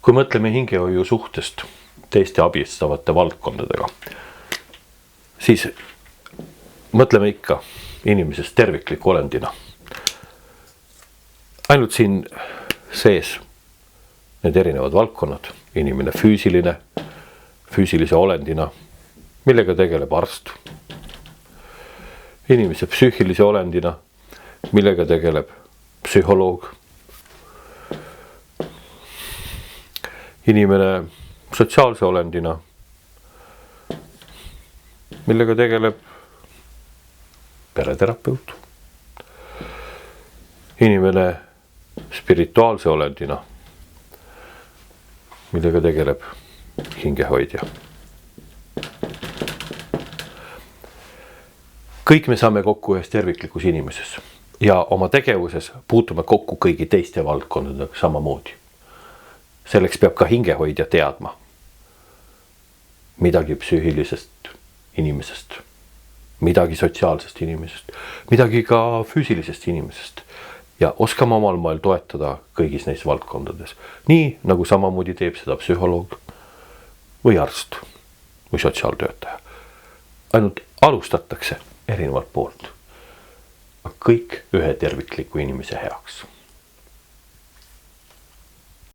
Kui mõtleme hingehoiu suhtest teiste abistavate valdkondadega, siis mõtleme ikka inimesest tervikliku olendina. Ainult siin sees need erinevad valdkonnad, inimene füüsilise olendina, millega tegeleb arst, inimese psüühilise olendina, millega tegeleb psühholoog, inimene sotsiaalse olendina, millega tegeleb pereterapeut, inimene spirituaalse olendina, millega tegeleb hingehoidja. Kõik me saame kokku ühes terviklikus inimeses ja oma tegevuses puutume kokku kõigi teiste valdkondadega samamoodi. Selleks peab ka hingehoidja teadma midagi psüühilisest inimesest, midagi sotsiaalsest inimesest, midagi ka füüsilisest inimesest ja oskame omal moel toetada kõigis neis valdkondades. Nii nagu samamoodi teeb seda psühholoog või arst või sotsiaaltöötaja. Ainult alustatakse erinevalt poolt. Kõik ühe tervikliku inimese heaks.